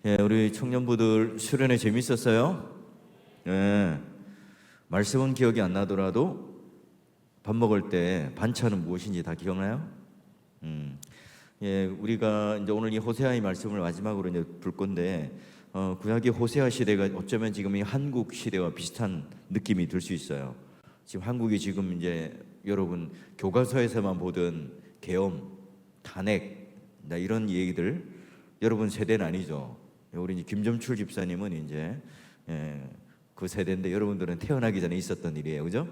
예, 우리 청년부들 수련회 재밌었어요? 예, 말씀은 기억이 안 나더라도 밥 먹을 때 반찬은 무엇인지 다 기억나요? 음, 예, 우리가 이제 오늘 이 호세아의 말씀을 마지막으로 이제 볼 건데, 구약의 호세아 시대가 어쩌면 지금 이 한국 시대와 비슷한 느낌이 들 수 있어요. 지금 한국이 지금 이제 여러분 교과서에서만 보던 계엄, 탄핵, 이런 얘기들 여러분 세대는 아니죠. 우리 이제 김점출 집사님은 이제 그 세대인데 여러분들은 태어나기 전에 있었던 일이에요, 그죠?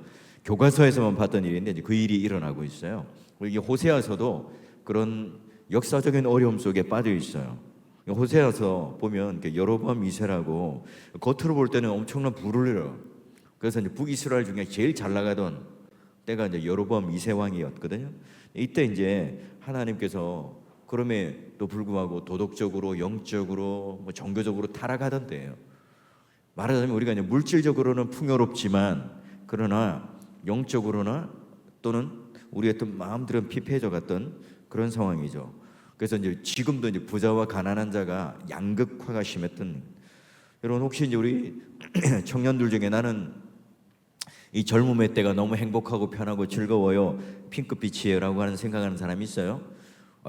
교과서에서만 봤던 일인데 이제 그 일이 일어나고 있어요. 이게 호세아서도 그런 역사적인 어려움 속에 빠져 있어요. 호세아서 보면 여로보암 2세라고 겉으로 볼 때는 엄청난 부를 내요. 그래서 이제 북이스라엘 중에 제일 잘 나가던 때가 이제 여로보암 2세 왕이었거든요. 이때 이제 하나님께서 그럼에도 불구하고 도덕적으로, 영적으로, 종교적으로 타락하던 때예요. 말하자면 우리가 이제 물질적으로는 풍요롭지만 그러나 영적으로나 또는 우리의 어떤 마음들은 피폐해져 갔던 그런 상황이죠. 그래서 이제 지금도 이제 부자와 가난한 자가 양극화가 심했던. 여러분 혹시 이제 우리 청년들 중에 나는 이 젊음의 때가 너무 행복하고 편하고 즐거워요, 핑크빛이에요라고 하는 생각하는 사람이 있어요?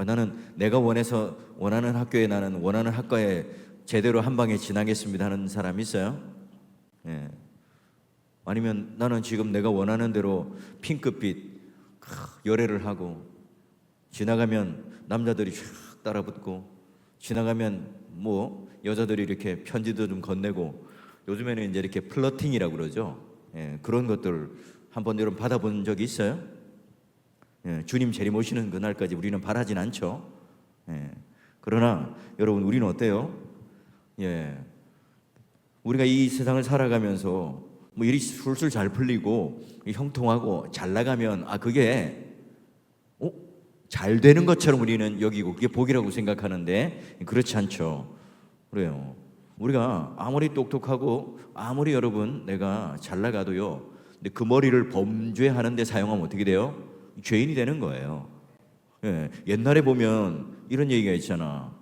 나는 내가 원하는 학교에, 나는 원하는 학과에 제대로 한 방에 지나겠습니다 하는 사람이 있어요? 예. 아니면 나는 지금 내가 원하는 대로 핑크빛 열애를 하고 지나가면 남자들이 쫙 따라붙고 지나가면 뭐 여자들이 이렇게 편지도 좀 건네고 요즘에는 이제 이렇게 플러팅이라고 그러죠. 예, 그런 것들 한번 여러분 받아본 적이 있어요? 예, 주님 재림 오시는 그날까지 우리는 바라진 않죠. 예, 그러나 여러분 우리는 어때요? 예, 우리가 이 세상을 살아가면서 뭐 일이 술술 잘 풀리고 형통하고 잘 나가면 그게 잘 되는 것처럼 우리는 여기고 그게 복이라고 생각하는데 그렇지 않죠. 그래요. 우리가 아무리 똑똑하고 아무리 여러분 내가 잘 나가도요, 근데 그 머리를 범죄하는 데 사용하면 어떻게 돼요? 죄인이 되는 거예요. 예, 옛날에 보면 이런 얘기가 있잖아.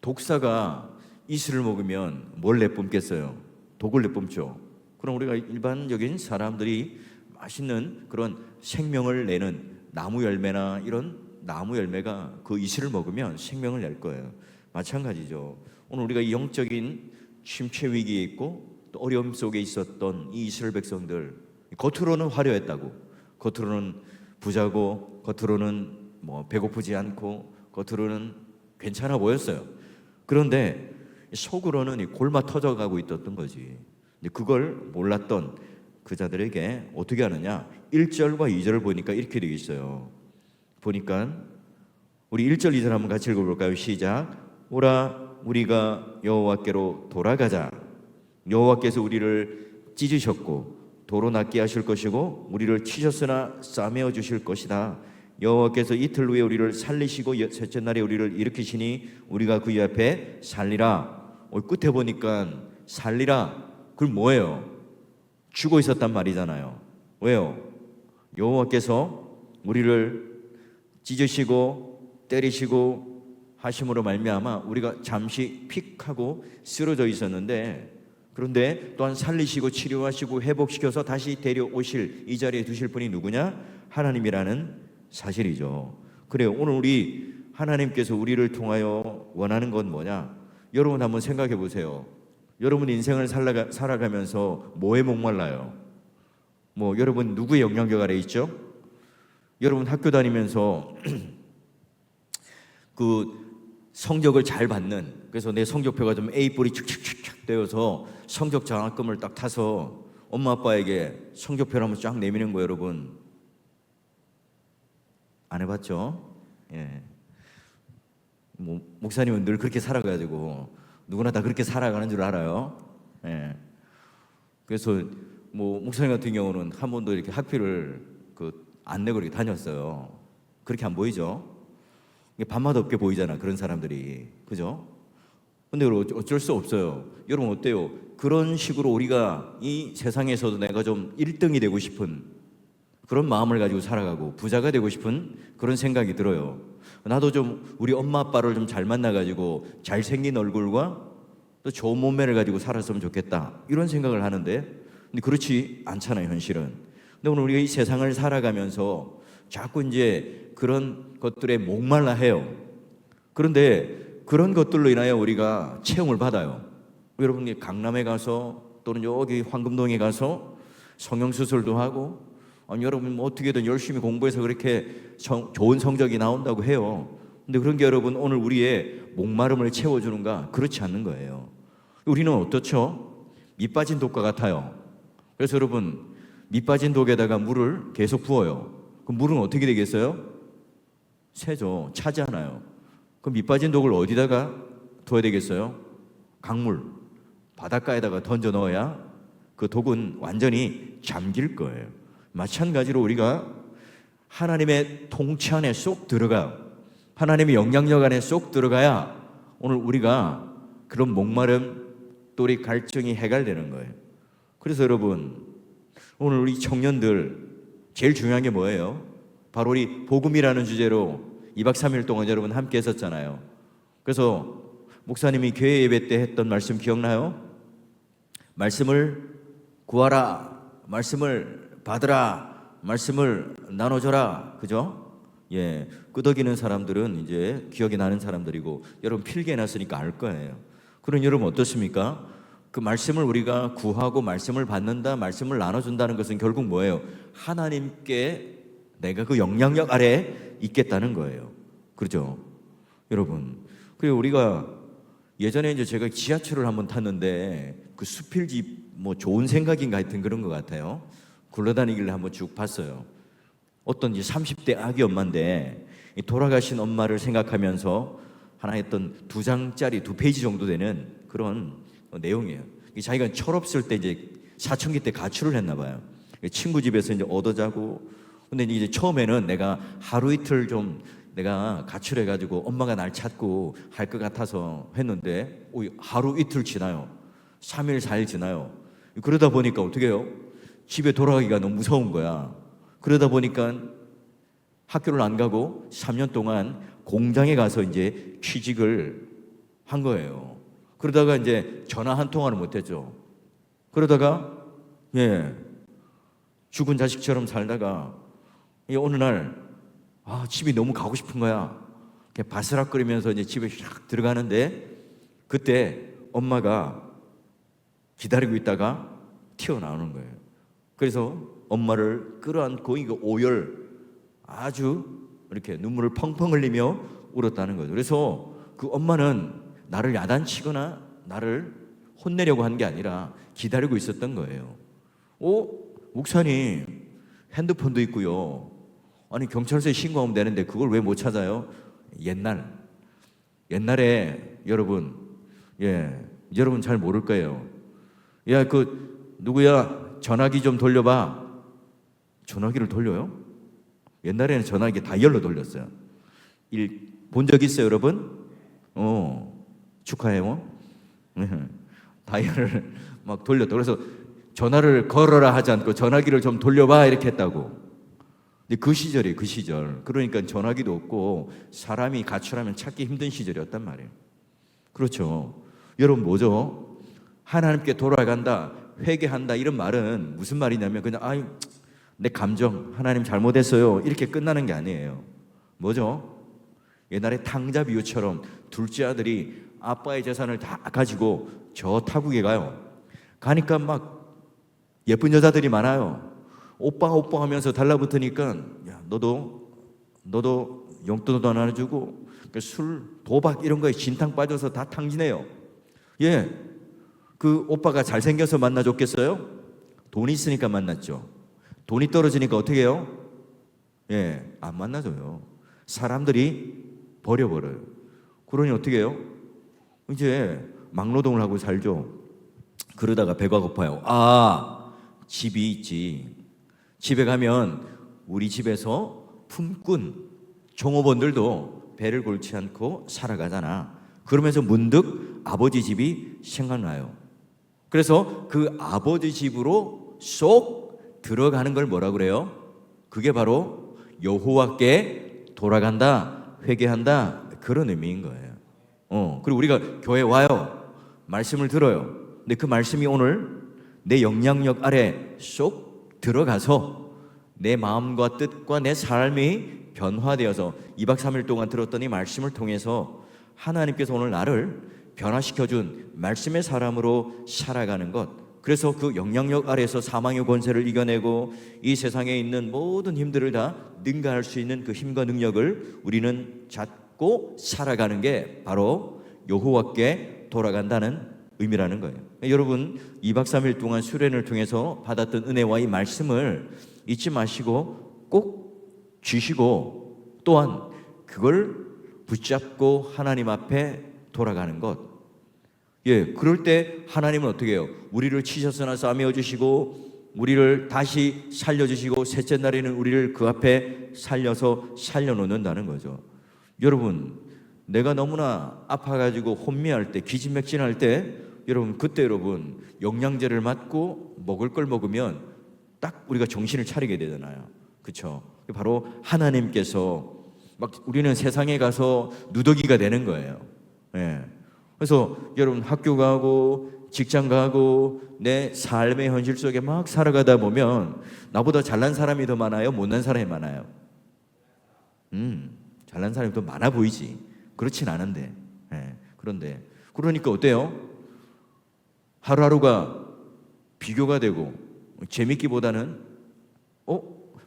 독사가 이슬을 먹으면 뭘 내뿜겠어요? 독을 내뿜죠. 그럼 우리가 일반적인 사람들이 맛있는 그런 생명을 내는 나무 열매나 이런 나무 열매가 그 이슬을 먹으면 생명을 낼 거예요. 마찬가지죠. 오늘 우리가 이 영적인 침체 위기에 있고 또 어려움 속에 있었던 이 이스라엘 백성들, 겉으로는 화려했다고, 겉으로는 부자고, 겉으로는 뭐 배고프지 않고, 겉으로는 괜찮아 보였어요. 그런데 속으로는 골마 터져가고 있었던 거지. 근데 그걸 몰랐던 그 자들에게 어떻게 하느냐? 1절과 2절을 보니까 이렇게 되어 있어요. 보니까 우리 1절 2절 한번 같이 읽어볼까요? 시작. 오라 우리가 여호와께로 돌아가자. 여호와께서 우리를 찢으셨고 도로 낫게 하실 것이고 우리를 치셨으나 싸매어 주실 것이다. 여호와께서 이틀 후에 우리를 살리시고 셋째 날에 우리를 일으키시니 우리가 그의 앞에 살리라. 끝에 보니까 살리라, 그건 뭐예요? 죽어 있었단 말이잖아요. 왜요? 여호와께서 우리를 찢으시고 때리시고 하심으로 말미암아 우리가 잠시 픽하고 쓰러져 있었는데, 그런데 또한 살리시고 치료하시고 회복시켜서 다시 데려오실, 이 자리에 두실 분이 누구냐? 하나님이라는 사실이죠. 그래요. 오늘 우리 하나님께서 우리를 통하여 원하는 건 뭐냐? 여러분 한번 생각해 보세요. 여러분 인생을 살아가면서 뭐에 목말라요? 뭐 여러분 누구의 영향력 아래 있죠? 여러분 학교 다니면서 그 성적을 잘 받는, 그래서 내 성적표가 좀 A뿔이 축축축축 되어서 성적 장학금을 딱 타서 엄마 아빠에게 성적표를 한번 쫙 내미는 거 여러분 안 해봤죠? 예. 뭐 목사님은 늘 그렇게 살아가지고 누구나 다 그렇게 살아가는 줄 알아요. 예. 그래서 뭐 목사님 같은 경우는 한 번도 이렇게 학비를 안 내고 이렇게 다녔어요. 그렇게 안 보이죠? 밤마다 없게 보이잖아, 그런 사람들이. 그죠? 근데 어쩔 수 없어요. 여러분 어때요? 그런 식으로 우리가 이 세상에서도 내가 좀 1등이 되고 싶은 그런 마음을 가지고 살아가고 부자가 되고 싶은 그런 생각이 들어요. 나도 좀 우리 엄마 아빠를 좀 잘 만나가지고 잘생긴 얼굴과 또 좋은 몸매를 가지고 살았으면 좋겠다 이런 생각을 하는데, 근데 그렇지 않잖아요, 현실은. 근데 오늘 우리가 이 세상을 살아가면서 자꾸 이제 그런 것들에 목말라 해요. 그런데 그런 것들로 인하여 우리가 체험을 받아요. 여러분이 강남에 가서 또는 여기 황금동에 가서 성형수술도 하고, 아니 여러분 뭐 어떻게든 열심히 공부해서 그렇게 좋은 성적이 나온다고 해요. 근데 그런 게 여러분 오늘 우리의 목마름을 채워주는가? 그렇지 않는 거예요. 우리는 어떻죠? 밑 빠진 독과 같아요. 그래서 여러분 밑 빠진 독에다가 물을 계속 부어요. 그럼 물은 어떻게 되겠어요? 새죠. 차잖아요. 그럼 밑 빠진 독을 어디다가 둬야 되겠어요? 강물, 바닷가에다가 던져 넣어야 그 독은 완전히 잠길 거예요. 마찬가지로 우리가 하나님의 통치 안에 쏙 들어가, 하나님의 영향력 안에 쏙 들어가야 오늘 우리가 그런 목마름 또 우리 갈증이 해결되는 거예요. 그래서 여러분 오늘 우리 청년들 제일 중요한 게 뭐예요? 바로 우리 복음이라는 주제로 2박 3일 동안 여러분 함께 했었잖아요. 그래서 목사님이 교회 예배 때 했던 말씀 기억나요? 말씀을 구하라, 말씀을 받으라, 말씀을 나눠줘라, 그죠? 예, 끄덕이는 사람들은 이제 기억이 나는 사람들이고, 여러분 필기해놨으니까 알 거예요. 그럼 여러분 어떻습니까? 그 말씀을 우리가 구하고 말씀을 받는다, 말씀을 나눠준다는 것은 결국 뭐예요? 하나님께 내가 그 영향력 아래 있겠다는 거예요. 그렇죠? 여러분, 그리고 우리가 예전에 이제 제가 지하철을 한번 탔는데 그 수필집 뭐 좋은 생각인가 하여튼 그런 것 같아요. 굴러다니길래 한번 쭉 봤어요. 어떤 이제 30대 아기 엄마인데 돌아가신 엄마를 생각하면서 하나 했던 2장짜리 2페이지 정도 되는 그런 내용이에요. 자기가 철없을 때 이제 사춘기 때 가출을 했나 봐요. 친구 집에서 이제 얻어 자고, 근데 이제 처음에는 내가 하루 이틀 좀 내가 가출해가지고 엄마가 날 찾고 할 것 같아서 했는데 하루 이틀 지나요. 3일 4일 지나요. 그러다 보니까 어떻게 해요? 집에 돌아가기가 너무 무서운 거야. 그러다 보니까 학교를 안 가고 3년 동안 공장에 가서 이제 취직을 한 거예요. 그러다가 이제 전화 한 통화를 못 했죠. 그러다가 죽은 자식처럼 살다가 어느 날 집이 너무 가고 싶은 거야. 바스락거리면서 이제 집에 샥 들어가는데 그때 엄마가 기다리고 있다가 튀어나오는 거예요. 그래서 엄마를 끌어안고 이거 오열 아주 이렇게 눈물을 펑펑 흘리며 울었다는 거죠. 그래서 그 엄마는 나를 야단치거나 나를 혼내려고 한 게 아니라 기다리고 있었던 거예요. 목사님 핸드폰도 있고요. 아니 경찰서에 신고하면 되는데 그걸 왜 못 찾아요? 옛날에 여러분 여러분 잘 모를 거예요. 야 그 누구야 전화기 좀 돌려봐. 전화기를 돌려요? 옛날에는 전화기 다이얼로 돌렸어요. 본 적 있어요 여러분? 축하해요. 다이얼을 막 돌렸다. 그래서 전화를 걸어라 하지 않고 전화기를 좀 돌려봐 이렇게 했다고. 근데 그 시절이에요. 그 시절. 그러니까 전화기도 없고 사람이 가출하면 찾기 힘든 시절이었단 말이에요. 그렇죠. 여러분 뭐죠? 하나님께 돌아간다, 회개한다 이런 말은 무슨 말이냐면 그냥 내 감정 하나님 잘못했어요 이렇게 끝나는 게 아니에요. 뭐죠? 옛날에 탕자 비유처럼 둘째 아들이 아빠의 재산을 다 가지고 저 타국에 가요. 가니까 막 예쁜 여자들이 많아요. 오빠 하면서 달라붙으니까 야 너도 용돈도 안 주고 술 도박 이런 거에 진탕 빠져서 다 탕진해요. 그 오빠가 잘생겨서 만나줬겠어요? 돈이 있으니까 만났죠. 돈이 떨어지니까 어떻게 해요? 안 만나줘요. 사람들이 버려버려요. 그러니 어떻게 해요? 이제 막노동을 하고 살죠. 그러다가 배가 고파요. 집이 있지. 집에 가면 우리 집에서 품꾼 종업원들도 배를 골치 않고 살아가잖아. 그러면서 문득 아버지 집이 생각나요. 그래서 그 아버지 집으로 쏙 들어가는 걸 뭐라 그래요? 그게 바로 여호와께 돌아간다, 회개한다 그런 의미인 거예요. 그리고 우리가 교회 와요. 말씀을 들어요. 근데 그 말씀이 오늘 내 영향력 아래 쏙 들어가서 내 마음과 뜻과 내 삶이 변화되어서 2박 3일 동안 들었던 이 말씀을 통해서 하나님께서 오늘 나를 변화시켜준 말씀의 사람으로 살아가는 것, 그래서 그 영향력 아래에서 사망의 권세를 이겨내고 이 세상에 있는 모든 힘들을 다 능가할 수 있는 그 힘과 능력을 우리는 잡고 살아가는 게 바로 여호와께 돌아간다는 의미라는 거예요. 여러분 2박 3일 동안 수련을 통해서 받았던 은혜와 이 말씀을 잊지 마시고 꼭 쥐시고 또한 그걸 붙잡고 하나님 앞에 돌아가는 것. 예, 그럴 때 하나님은 어떻게 해요? 우리를 치셨으나 싸매어 주시고 우리를 다시 살려주시고 셋째 날에는 우리를 그 앞에 살려서 살려놓는다는 거죠. 여러분, 내가 너무나 아파가지고 혼미할 때, 기진맥진할 때, 여러분 그때 여러분 영양제를 맞고 먹을 걸 먹으면 딱 우리가 정신을 차리게 되잖아요. 그렇죠? 바로 하나님께서 막 우리는 세상에 가서 누더기가 되는 거예요. 예. 그래서 여러분 학교 가고 직장 가고 내 삶의 현실 속에 막 살아가다 보면 나보다 잘난 사람이 더 많아요? 못난 사람이 많아요? 잘난 사람이 더 많아 보이지. 그렇진 않은데. 예. 그런데 그러니까 어때요? 하루하루가 비교가 되고 재밌기보다는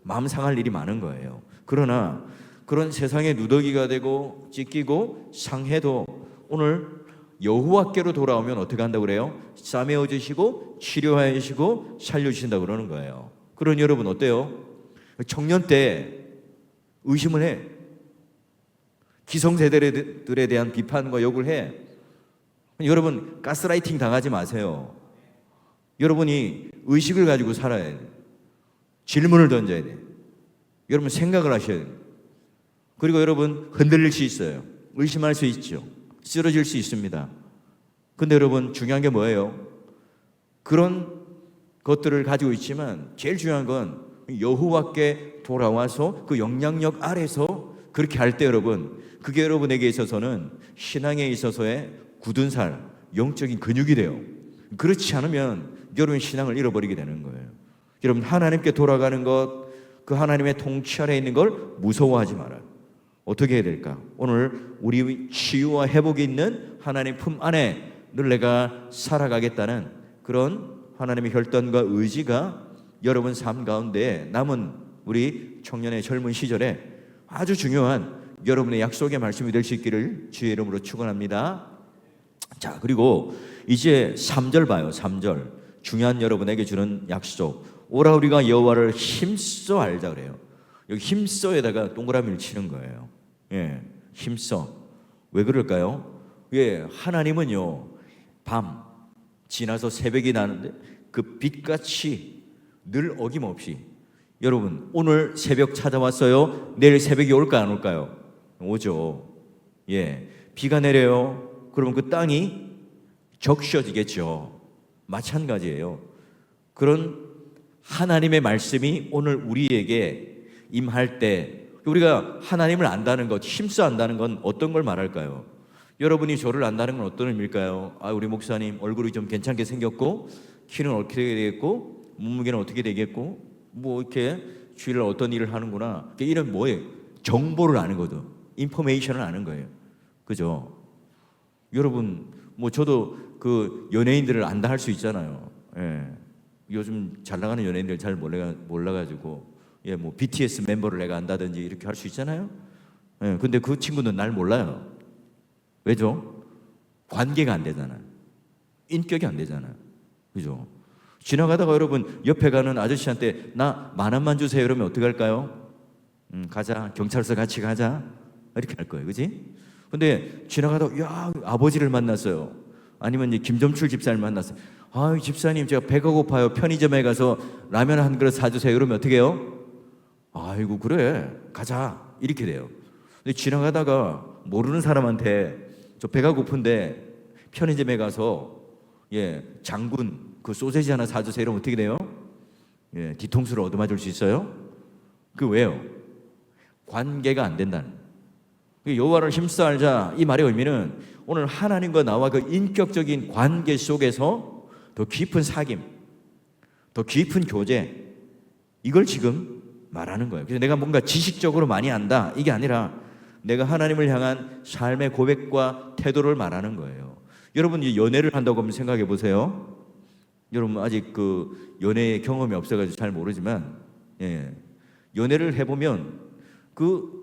마음 상할 일이 많은 거예요. 그러나 그런 세상의 누더기가 되고 찢기고 상해도 오늘 여호와께로 돌아오면 어떻게 한다고 그래요? 싸매어 주시고 치료하여 주시고 살려주신다고 그러는 거예요. 그런 여러분 어때요? 청년 때 의심을 해. 기성세대들에 대한 비판과 욕을 해. 여러분 가스라이팅 당하지 마세요. 여러분이 의식을 가지고 살아야 돼. 질문을 던져야 돼. 여러분 생각을 하셔야 돼요. 그리고 여러분 흔들릴 수 있어요. 의심할 수 있죠. 쓰러질 수 있습니다. 근데 여러분 중요한 게 뭐예요? 그런 것들을 가지고 있지만 제일 중요한 건 여호와께 돌아와서 그 영향력 아래서 그렇게 할 때 여러분, 그게 여러분에게 있어서는 신앙에 있어서의 굳은 살, 영적인 근육이 돼요. 그렇지 않으면 여러분 신앙을 잃어버리게 되는 거예요. 여러분 하나님께 돌아가는 것, 그 하나님의 통치 아래 있는 걸 무서워하지 말아요. 어떻게 해야 될까? 오늘 우리 치유와 회복이 있는 하나님 품 안에 늘 내가 살아가겠다는 그런 하나님의 결단과 의지가 여러분 삶 가운데 남은 우리 청년의 젊은 시절에 아주 중요한 여러분의 약속의 말씀이 될 수 있기를 주의 이름으로 축원합니다. 자, 그리고 이제 3절 봐요. 3절 중요한 여러분에게 주는 약속. 오라 우리가 여호와를 힘써 알자 그래요. 여기 힘써에다가 동그라미를 치는 거예요. 예, 힘써. 왜 그럴까요? 예, 하나님은요 밤 지나서 새벽이 나는데 그 빛같이 늘 어김없이 여러분 오늘 새벽 찾아왔어요. 내일 새벽이 올까 안 올까요? 오죠. 예, 비가 내려요. 그러면 그 땅이 적셔지겠죠. 마찬가지예요. 그런 하나님의 말씀이 오늘 우리에게 임할 때 우리가 하나님을 안다는 것, 힘써 안다는 건 어떤 걸 말할까요? 여러분이 저를 안다는 건 어떤 의미일까요? 아, 우리 목사님 얼굴이 좀 괜찮게 생겼고 키는 어떻게 되겠고 몸무게는 어떻게 되겠고 뭐 이렇게 주일날 어떤 일을 하는구나. 이런 뭐예요? 정보를 아는 거죠. 인포메이션을 아는 거예요. 그죠? 여러분 뭐 저도 그 연예인들을 안다 할 수 있잖아요. 예. 요즘 잘 나가는 연예인들 잘 몰라가지고 예, 뭐 BTS 멤버를 내가 안다든지 이렇게 할 수 있잖아요. 예, 근데 그 친구는 날 몰라요. 왜죠? 관계가 안 되잖아요. 인격이 안 되잖아요. 그죠? 지나가다가 여러분 옆에 가는 아저씨한테 나 10,000원만 주세요 이러면 어떻게 할까요? 가자. 경찰서 같이 가자. 이렇게 할 거예요. 그지? 근데 지나가다가 야, 아버지를 만났어요. 아니면 이제 김점출 집사님 만났어요. 아, 집사님 제가 배가 고파요. 편의점에 가서 라면 한 그릇 사주세요. 이러면 어떻게 해요? 아이고 그래 가자 이렇게 돼요. 근데 지나가다가 모르는 사람한테 저 배가 고픈데 편의점에 가서 예 장군 그 소세지 하나 사주세요 이러면 어떻게 돼요? 예 뒤통수를 얻어맞을 수 있어요. 그 왜요? 관계가 안 된다는. 여호와를 힘써 알자, 이 말의 의미는 오늘 하나님과 나와 그 인격적인 관계 속에서 더 깊은 사귐, 더 깊은 교제, 이걸 지금 말하는 거예요. 그래서 내가 뭔가 지식적으로 많이 안다, 이게 아니라 내가 하나님을 향한 삶의 고백과 태도를 말하는 거예요. 여러분, 이 연애를 한다고 하면 생각해 보세요. 여러분 아직 그 연애 경험이 없어가지고 잘 모르지만, 연애를 해보면 그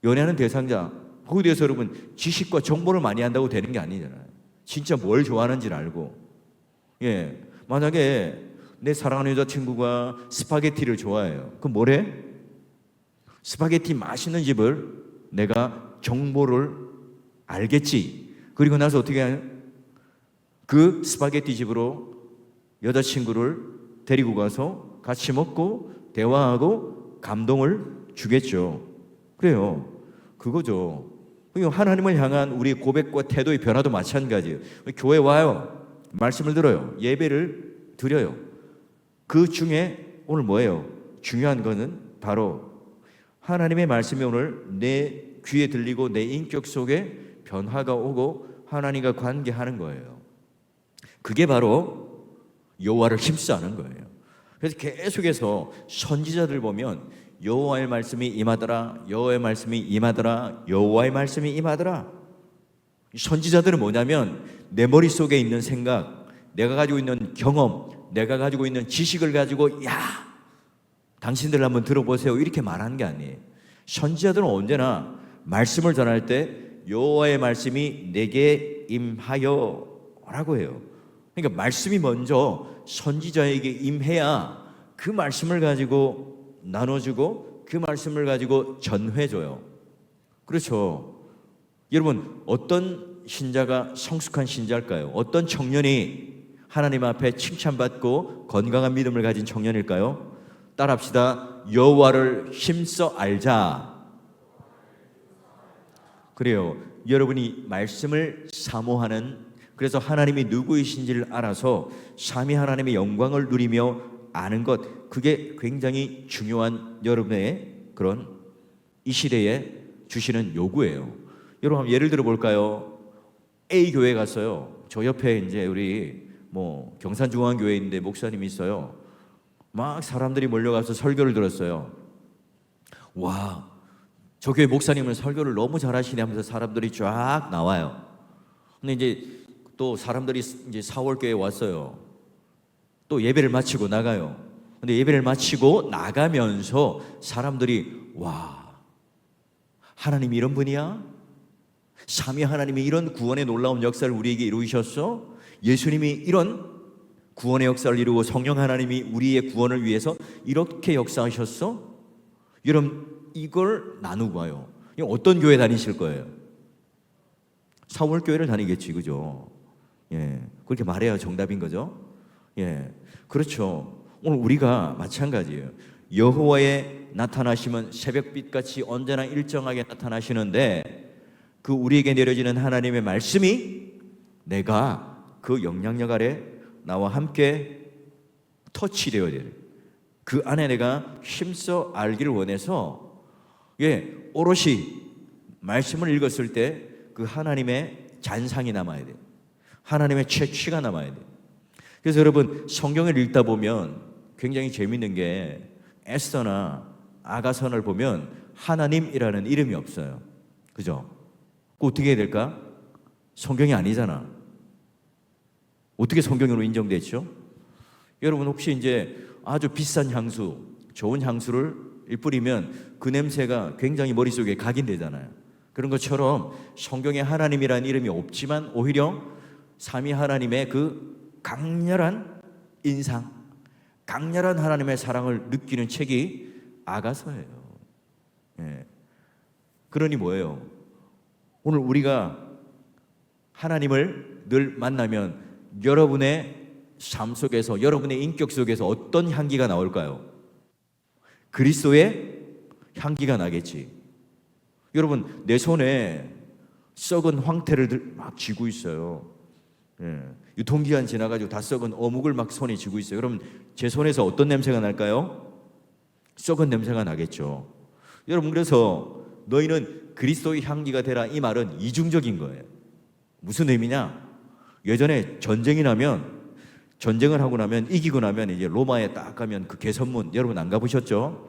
연애하는 대상자, 거기에 대해서 여러분 지식과 정보를 많이 한다고 되는 게 아니잖아요. 진짜 뭘 좋아하는지를 알고, 만약에 내 사랑하는 여자친구가 스파게티를 좋아해요. 그럼 뭐래? 스파게티 맛있는 집을 내가 정보를 알겠지. 그리고 나서 어떻게 해요? 그 스파게티 집으로 여자친구를 데리고 가서 같이 먹고 대화하고 감동을 주겠죠. 그래요. 그거죠. 하나님을 향한 우리 고백과 태도의 변화도 마찬가지예요. 교회 와요. 말씀을 들어요. 예배를 드려요. 그 중에 오늘 뭐예요? 중요한 거는 바로 하나님의 말씀이 오늘 내 귀에 들리고 내 인격 속에 변화가 오고 하나님과 관계하는 거예요. 그게 바로 여호와를 힘써 하는 거예요. 그래서 계속해서 선지자들 보면 여호와의 말씀이 임하더라, 여호와의 말씀이 임하더라, 여호와의 말씀이 임하더라. 선지자들은 뭐냐면 내 머릿속에 있는 생각, 내가 가지고 있는 경험, 내가 가지고 있는 지식을 가지고 당신들 한번 들어보세요, 이렇게 말하는 게 아니에요. 선지자들은 언제나 말씀을 전할 때 여호와의 말씀이 내게 임하여 라고 해요. 그러니까 말씀이 먼저 선지자에게 임해야 그 말씀을 가지고 나눠주고 그 말씀을 가지고 전해줘요. 그렇죠. 여러분, 어떤 신자가 성숙한 신자일까요? 어떤 청년이 하나님 앞에 칭찬받고 건강한 믿음을 가진 청년일까요? 따라합시다. 여호와를 힘써 알자. 그래요. 여러분이 말씀을 사모하는, 그래서 하나님이 누구이신지를 알아서 삼위 하나님의 영광을 누리며 아는 것, 그게 굉장히 중요한 여러분의 그런 이 시대에 주시는 요구예요. 여러분 예를 들어 볼까요? A 교회 갔어요. 저 옆에 이제 우리 경산중앙교회인데 목사님이 있어요. 막 사람들이 몰려가서 설교를 들었어요. 와, 저 교회 목사님은 설교를 너무 잘하시네 하면서 사람들이 쫙 나와요. 근데 이제 또 사람들이 이제 4월 교회에 왔어요. 또 예배를 마치고 나가요. 근데 예배를 마치고 나가면서 사람들이 하나님이 이런 분이야? 삼위 하나님이 이런 구원의 놀라운 역사를 우리에게 이루셨어? 예수님이 이런 구원의 역사를 이루고 성령 하나님이 우리의 구원을 위해서 이렇게 역사하셨어? 여러분 이걸 나누고 와요. 어떤 교회 다니실 거예요? 4월 교회를 다니겠지, 그죠? 그렇게 말해야 정답인 거죠? 그렇죠. 오늘 우리가 마찬가지예요. 여호와의 나타나심은 새벽빛같이 언제나 일정하게 나타나시는데, 그 우리에게 내려지는 하나님의 말씀이 내가 그 영향력 아래 나와 함께 터치되어야 돼요. 그 안에 내가 힘써 알기를 원해서 오롯이 말씀을 읽었을 때 그 하나님의 잔상이 남아야 돼요. 하나님의 채취가 남아야 돼요. 그래서 여러분 성경을 읽다 보면 굉장히 재밌는 게 에스더나 아가선을 보면 하나님이라는 이름이 없어요. 그죠? 그 어떻게 해야 될까? 성경이 아니잖아. 어떻게 성경으로 인정됐죠? 여러분 혹시 이제 아주 비싼 향수, 좋은 향수를 뿌리면 그 냄새가 굉장히 머릿속에 각인되잖아요. 그런 것처럼 성경에 하나님이라는 이름이 없지만 오히려 삼위 하나님의 그 강렬한 인상, 강렬한 하나님의 사랑을 느끼는 책이 아가서예요. 그러니 뭐예요? 오늘 우리가 하나님을 늘 만나면 여러분의 삶 속에서, 여러분의 인격 속에서 어떤 향기가 나올까요? 그리스도의 향기가 나겠지. 여러분 내 손에 썩은 황태를 막 쥐고 있어요. 유통기한 지나가지고 다 썩은 어묵을 막 손에 쥐고 있어요. 여러분 제 손에서 어떤 냄새가 날까요? 썩은 냄새가 나겠죠. 여러분 그래서 너희는 그리스도의 향기가 되라, 이 말은 이중적인 거예요. 무슨 의미냐? 예전에 전쟁을 하고 나면, 이기고 나면 이제 로마에 딱 가면 그 개선문, 여러분 안 가보셨죠?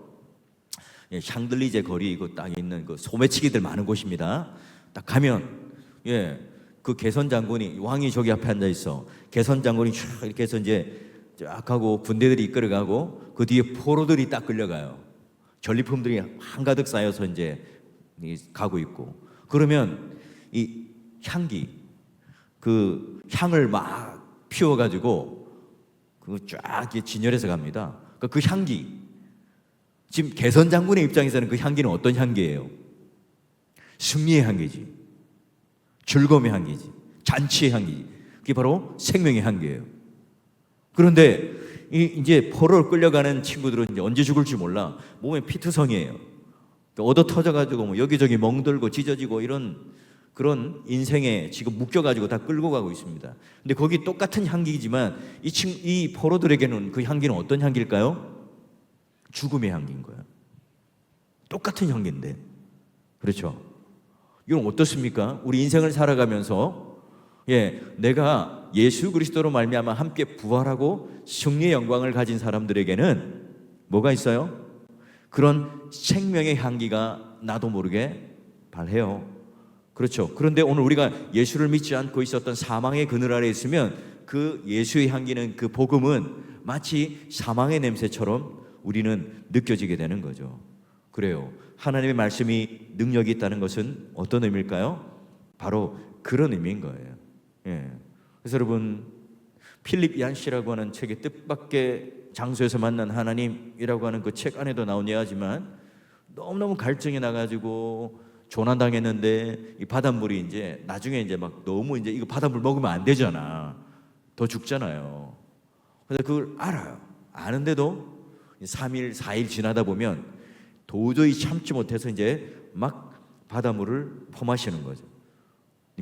예, 샹들리제 거리 그 딱 있는 그 소매치기들 많은 곳입니다. 딱 가면, 예, 그 개선 장군이, 왕이 저기 앞에 앉아 있어. 개선 장군이 쫙 이렇게 해서 이제 쫙 가고 군대들이 이끌어가고 그 뒤에 포로들이 딱 끌려가요. 전리품들이 한가득 쌓여서 이제 가고 있고. 그러면 이 향기, 그 향을 막 피워가지고 그 쫙 진열해서 갑니다. 그 향기, 지금 개선 장군의 입장에서는 그 향기는 어떤 향기예요? 승리의 향기지, 즐거움의 향기지, 잔치의 향기지. 그게 바로 생명의 향기예요. 그런데 이제 포로로 끌려가는 친구들은 이제 언제 죽을지 몰라. 몸에 피투성이에요. 얻어 터져가지고 뭐 여기저기 멍들고 찢어지고 이런 그런 인생에 지금 묶여가지고 다 끌고 가고 있습니다. 근데 거기 똑같은 향기지만 이 포로들에게는 그 향기는 어떤 향기일까요? 죽음의 향기인 거예요. 똑같은 향기인데. 그렇죠? 이건 어떻습니까? 우리 인생을 살아가면서 내가 예수 그리스도로 말미암아 함께 부활하고 승리의 영광을 가진 사람들에게는 뭐가 있어요? 그런 생명의 향기가 나도 모르게 발해요. 그렇죠. 그런데 오늘 우리가 예수를 믿지 않고 있었던 사망의 그늘 아래 있으면 그 예수의 향기는, 그 복음은 마치 사망의 냄새처럼 우리는 느껴지게 되는 거죠. 그래요. 하나님의 말씀이 능력이 있다는 것은 어떤 의미일까요? 바로 그런 의미인 거예요. 그래서 여러분, 필립 얀시라고 하는 책의 뜻밖의 장소에서 만난 하나님이라고 하는 그 책 안에도 나온 이야기지만, 너무너무 갈증이 나가지고 조난당했는데 이 바닷물이 이제 나중에 이제 막 너무 이제 이거 바닷물 먹으면 안 되잖아. 더 죽잖아요. 그래서 그걸 알아요. 아는데도 3일, 4일 지나다 보면 도저히 참지 못해서 이제 막 바닷물을 퍼마시는 거죠.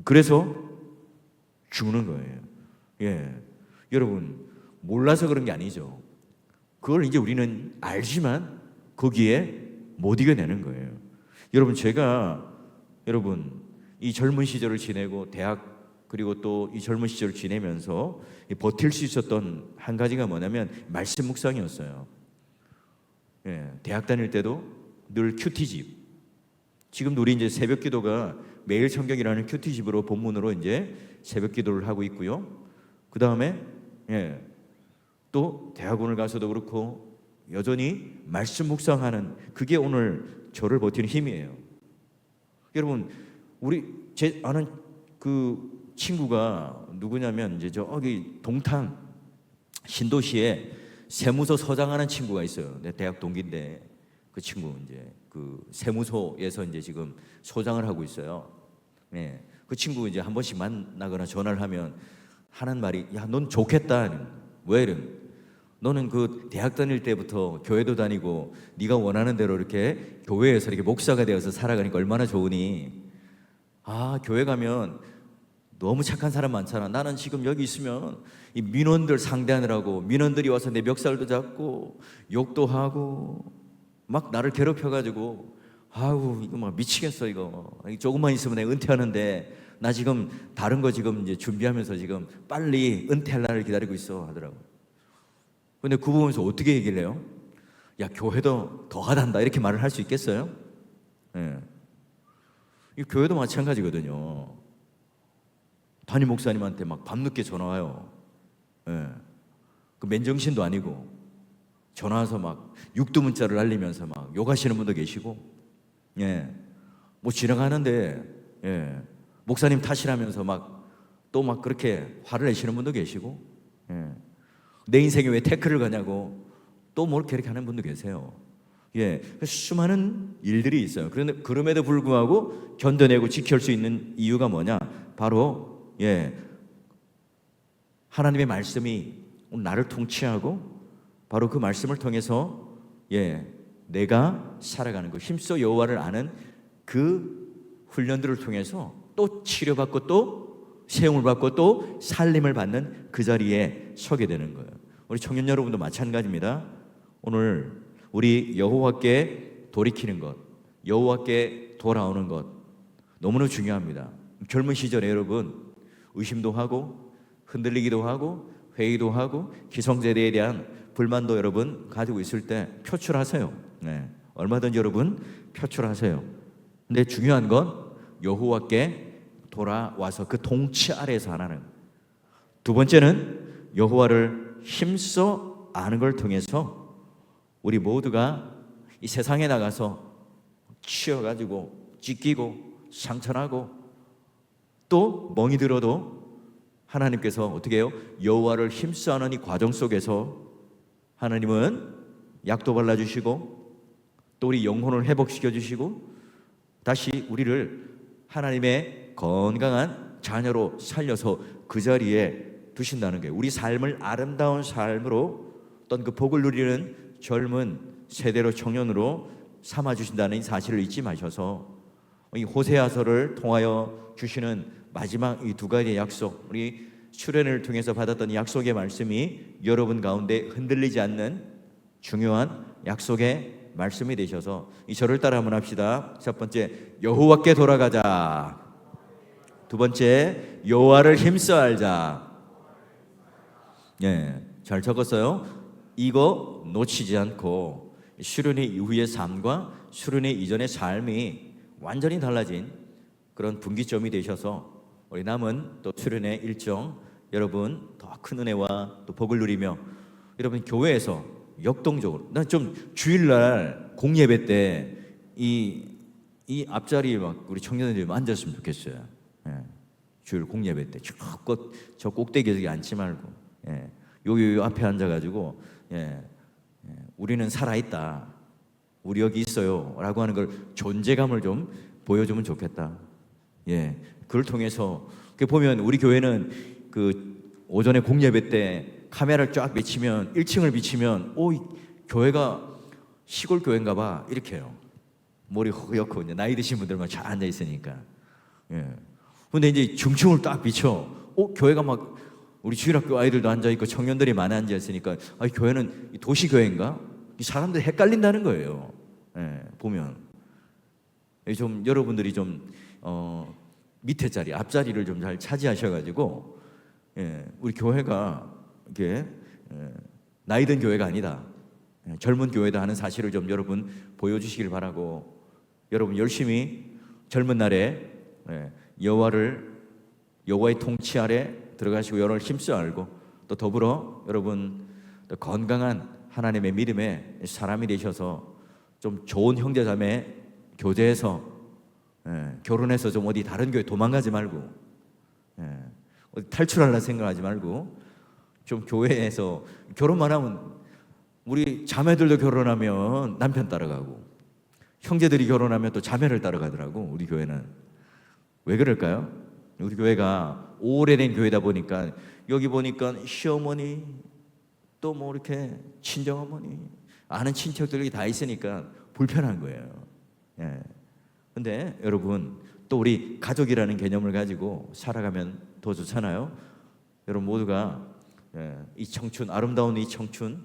그래서 죽는 거예요. 여러분, 몰라서 그런 게 아니죠. 그걸 이제 우리는 알지만 거기에 못 이겨내는 거예요. 여러분, 제가 이 젊은 시절을 지내고 대학, 그리고 또 이 젊은 시절을 지내면서 버틸 수 있었던 한 가지가 뭐냐면 말씀 묵상이었어요. 대학 다닐 때도 늘 큐티집. 지금도 우리 이제 새벽 기도가 매일 성경이라는 큐티집으로 본문으로 이제 새벽 기도를 하고 있고요. 그 다음에 또 대학원을 가서도 그렇고 여전히 말씀 묵상하는, 그게 오늘 저를 버티는 힘이에요. 여러분, 제 아는 그 친구가 누구냐면 이제 저기 동탄 신도시에 세무서 서장하는 친구가 있어요. 내 대학 동기인데 그 친구 이제 그 세무소에서 이제 지금 소장을 하고 있어요. 그 친구 이제 한 번씩 만나거나 전화를 하면 하는 말이, 야, 넌 좋겠다. 왜 이런? 너는 그 대학 다닐 때부터 교회도 다니고 네가 원하는 대로 이렇게 교회에서 이렇게 목사가 되어서 살아가니까 얼마나 좋으니? 아, 교회 가면 너무 착한 사람 많잖아. 나는 지금 여기 있으면 이 민원들 상대하느라고 민원들이 와서 내 멱살도 잡고 욕도 하고 막 나를 괴롭혀가지고, 아우 이거 막 미치겠어. 이거 조금만 있으면 내가 은퇴하는데 나 지금 다른 거 지금 이제 준비하면서 지금 빨리 은퇴할 날을 기다리고 있어 하더라고. 근데 그 부분에서 어떻게 얘기를 해요? 야, 교회도 더 하단다 이렇게 말을 할 수 있겠어요? 이 교회도 마찬가지거든요. 담임 목사님한테 막 밤늦게 전화 와요. 그 맨정신도 아니고 전화 와서 막 육두문자를 날리면서 막 욕하시는 분도 계시고, 뭐 지나가는데 목사님 탓이라면서 막 또 막 그렇게 화를 내시는 분도 계시고, 내 인생에 왜 태클을 가냐고 또 뭐 이렇게 하는 분도 계세요. 수많은 일들이 있어요. 그런데 그럼에도 불구하고 견뎌내고 지킬 수 있는 이유가 뭐냐? 바로 하나님의 말씀이 나를 통치하고, 바로 그 말씀을 통해서 내가 살아가는 것, 힘써 여호와를 아는 그 훈련들을 통해서 또 치료받고 또 세움을 받고 또 살림을 받는 그 자리에 서게 되는 거예요. 우리 청년 여러분도 마찬가지입니다. 오늘 우리 여호와께 돌이키는 것, 여호와께 돌아오는 것, 너무나 중요합니다. 젊은 시절에 여러분 의심도 하고 흔들리기도 하고 회의도 하고 기성세대에 대한 불만도 여러분 가지고 있을 때 표출하세요. 네, 얼마든지 여러분 표출하세요. 근데 중요한 건 여호와께 돌아와서 그 통치 아래에서 하나는. 두 번째는 여호와를 힘써 아는 걸 통해서 우리 모두가 이 세상에 나가서 치여가지고 찢기고 상처나고 또 멍이 들어도 하나님께서 어떻게 해요? 여호와를 힘써 하는 이 과정 속에서 하나님은 약도 발라주시고 또 우리 영혼을 회복시켜 주시고 다시 우리를 하나님의 건강한 자녀로 살려서 그 자리에 두신다는 거예요. 우리 삶을 아름다운 삶으로 어떤 그 복을 누리는 젊은 세대로 청년으로 삼아주신다는 이 사실을 잊지 마셔서 이 호세아서를 통하여 주시는 마지막 이 두 가지의 약속, 우리 수련을 통해서 받았던 약속의 말씀이 여러분 가운데 흔들리지 않는 중요한 약속의 말씀이 되셔서 이 저를 따라 한번 합시다. 첫 번째, 여호와께 돌아가자. 두 번째, 여호와를 힘써 알자. 예, 잘 적었어요. 이거 놓치지 않고 수련회 이후의 삶과 수련회 이전의 삶이 완전히 달라진 그런 분기점이 되셔서 우리 남은 또 수련회 일정 여러분 더 큰 은혜와 또 복을 누리며 여러분 교회에서 역동적으로 난 좀 주일날 공예배 때 이 앞자리에 막 우리 청년들이 앉았으면 좋겠어요. 예, 주일 공예배 때 저 꼭대기에 앉지 말고 요 앞에 앉아가지고 우리는 살아있다, 우리 여기 있어요 라고 하는 걸 존재감을 좀 보여주면 좋겠다. 그걸 통해서 보면 우리 교회는 그 오전에 공예배 때 카메라를 쫙 비치면 1층을 비치면 이 교회가 시골 교회인가 봐 이렇게 해요. 머리 허옇고 이제 나이 드신 분들만 잘 앉아 있으니까. 근데 이제 중층을 딱 비춰 교회가 막 우리 주일학교 아이들도 앉아 있고 청년들이 많이 앉아 있으니까 교회는 도시 교회인가? 이 사람들이 헷갈린다는 거예요. 보면 좀 여러분들이 좀 밑에 자리, 앞자리를 좀 잘 차지하셔가지고 우리 교회가 이게 나이든 교회가 아니다, 젊은 교회다 하는 사실을 좀 여러분 보여주시길 바라고, 여러분 열심히 젊은 날에 여호와의 통치 아래 들어가시고 여러분을 힘써 알고 또 더불어 여러분 또 건강한 하나님의 믿음의 사람이 되셔서 좀 좋은 형제자매 교제해서 결혼해서 좀 어디 다른 교회 도망가지 말고 어디 탈출하려 생각하지 말고 좀 교회에서 결혼만 하면 우리 자매들도 결혼하면 남편 따라가고 형제들이 결혼하면 또 자매를 따라가더라고. 우리 교회는 왜 그럴까요? 우리 교회가 오래된 교회다 보니까 여기 보니까 시어머니 또 뭐 이렇게 친정어머니 아는 친척들이 다 있으니까 불편한 거예요. 근데 여러분 또 우리 가족이라는 개념을 가지고 살아가면 더 좋잖아요. 여러분 모두가 이 청춘, 아름다운 이 청춘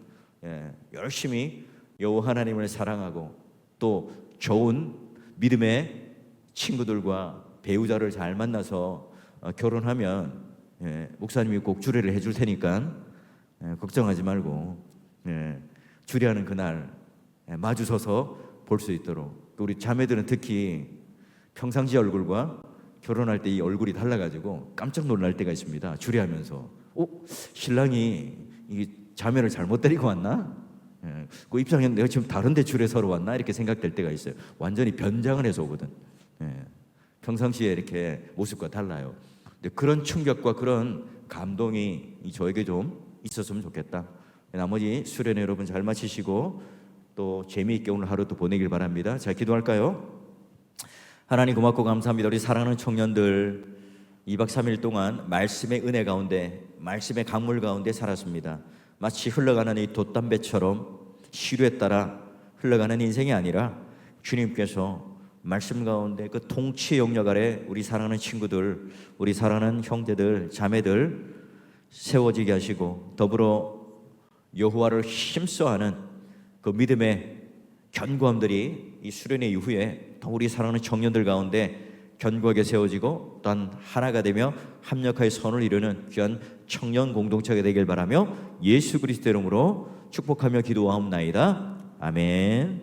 열심히 여호와 하나님을 사랑하고 또 좋은 믿음의 친구들과 배우자를 잘 만나서 결혼하면 목사님이 꼭 주례를 해줄 테니까 걱정하지 말고 주례하는 그날 마주서서 볼 수 있도록. 우리 자매들은 특히 평상시 얼굴과 결혼할 때 이 얼굴이 달라가지고 깜짝 놀랄 때가 있습니다. 주례하면서 신랑이 이 자매를 잘못 데리고 왔나? 그 입장에 내가 지금 다른 데 주례 서러 왔나? 이렇게 생각될 때가 있어요. 완전히 변장을 해서 오거든. 평상시에 이렇게 모습과 달라요. 근데 그런 충격과 그런 감동이 저에게 좀 있었으면 좋겠다. 나머지 수련회 여러분 잘 마치시고 또 재미있게 오늘 하루도 보내길 바랍니다. 자, 기도할까요? 하나님 고맙고 감사합니다. 우리 사랑하는 청년들 2박 3일 동안 말씀의 은혜 가운데, 말씀의 강물 가운데 살았습니다. 마치 흘러가는 이 돛담배처럼 시류에 따라 흘러가는 인생이 아니라 주님께서 말씀 가운데 그 통치의 영역 아래 우리 사랑하는 친구들, 우리 사랑하는 형제들, 자매들 세워지게 하시고 더불어 여호와를 힘써하는 그 믿음의 견고함들이 이 수련회 이후에 더 우리 사랑하는 청년들 가운데 견고하게 세워지고 또한 하나가 되며 합력하여 선을 이루는 귀한 청년 공동체가 되길 바라며 예수 그리스도 이름으로 축복하며 기도하옵나이다. 아멘.